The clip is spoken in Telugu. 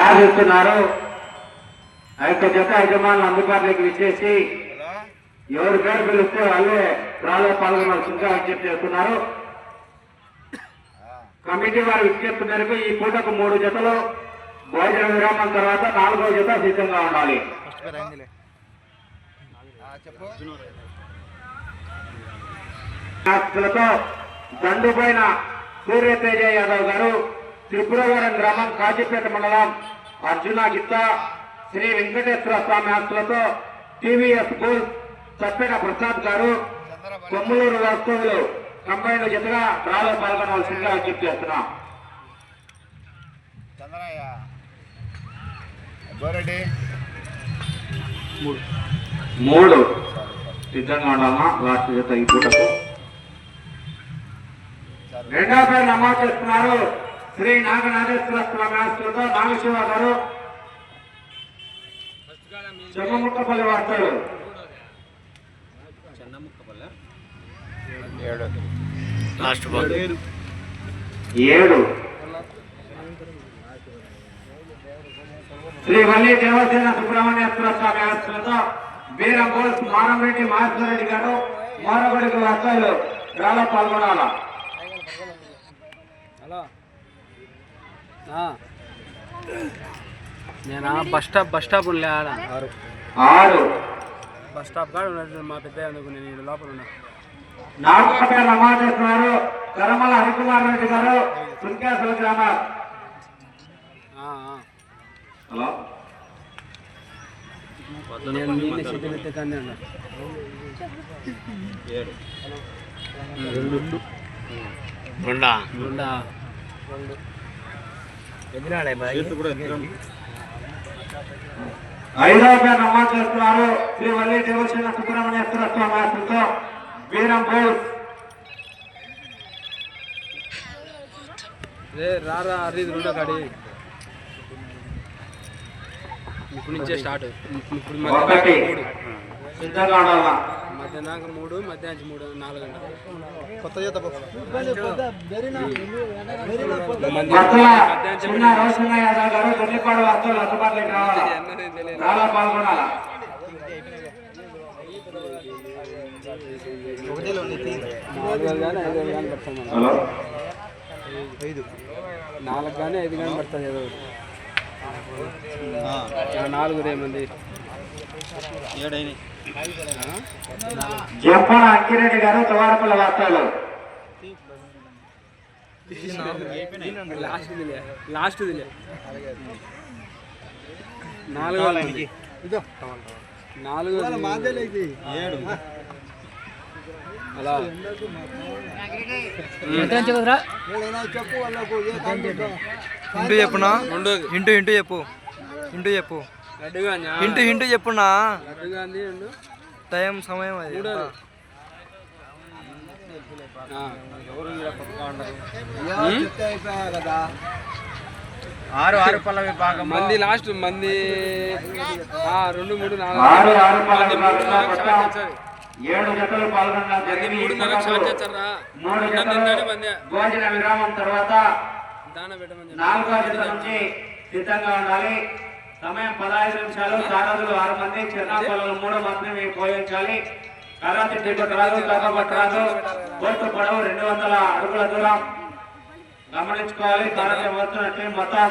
సాగిస్తున్నారు. ఆ యొక్క జత యజమానులు అందుబాటులోకి విచ్చేసి ఎవరి పేరు పిలిస్తే వాళ్ళే డ్రాలో పాల్గొనాల్సిందిగా విజ్ఞప్తి చేస్తున్నారు. కమిటీ వారి విజ్ఞప్తి మేరకు ఈ పూటకు 3 జతలు భోజన విరామం తర్వాత 4వ జత సిద్ధంగా ఉండాలి. దండుపైన సూర్యతేజ యాదవ్ గారు, త్రిపురవరం గ్రామం, కాజీపేట మండలం, అర్జున గిత్త, శ్రీ వెంకటేశ్వర స్వామి ఆస్తులతో టీవీఎస్ స్కూల్ చప్పెట ప్రసాద్ గారు, కొమ్మలూరు వస్తువులు కంబైన్డ్ జతగా డ్రాలో పాల్గొనవలసిందిగా విజ్ఞప్తి చేస్తున్నాం. మూడు సిద్ధంగా ఉండాలన్నా లాస్ట్ జత ఈ పూటకు. రెండవ పేరు నమోదు చేస్తున్నారు శ్రీ నాగనాగేశ్వర స్వామి ఆస్తులతో నాగశివ గారు, చెమ్మముక్కపల్లి వార్తలు. 7 శ్రీ వల్లి దేవసేన సుబ్రహ్మణ్యేశ్వర స్వామి ఆస్తులతో బీరం బోల్స్ మారంరెడ్డి మహేశ్వరరెడ్డి గారు, మారగొడికి వార్తలు డ్రాలో పాల్గొనాల. నేను బస్ స్టాప్ ఉండే 6 బస్ స్టాప్ కాడ ఉన్నట్టు మా పెద్ద నేను లోపల ఉన్నా. 4వ పేరు నమోదు చేస్తున్నారు కరమల హరికుమార్ రెడ్డి గారు, సుంకేశ్వర గ్రామం. హలో, నేను మీ సిటీ పెట్టి కానీ ఉన్నా. 5వ పేరు నమోదు చేస్తున్నారు శ్రీ వల్లి దేవసేన సుబ్రహ్మణ్యేశ్వర స్వామి ఆస్తులతో బీరం బోల్స్. రారా అరీది 2వ కాడి ఇప్పుడు నుంచే స్టార్ట్. ఇప్పుడు మధ్యాహ్నం 3, మధ్యాహ్నం 3, 4 గంటలు కొత్త చేత పాల్గొనాల. 4 కానీ 5 కానీ పడుతుంది. ఏదో 4 మంది జంపాల అంకిరెడ్డి గారు, తవారపల్లి వార్తలు. లాస్ట్ 4 అలా ఇంటూ చెప్పునా, ఇంటూ చెప్పు, ఇంటూ చెప్పునా. టైం సమయం అది. ఆరు పళ్ళ విభాగం మంది లాస్ట్ మంది 2, 3, 4 7 జతలు పాల్గొన్నారు. భోజన విరామం తర్వాత 4వ జత నుంచి సిద్ధంగా ఉండాలి. సమయం 15 నిమిషాలు. సారథులు 6 మంది, చిన్నపల్లలు 3 మాత్రమే పోయించాలి. కర్రాతి టికెట్ తగ్గబట్టరాదు. కోర్టు పొడవు 200 అడుగుల దూరం గమనించుకోవాలి. సారథ్యం వస్తున్న టీం మొత్తం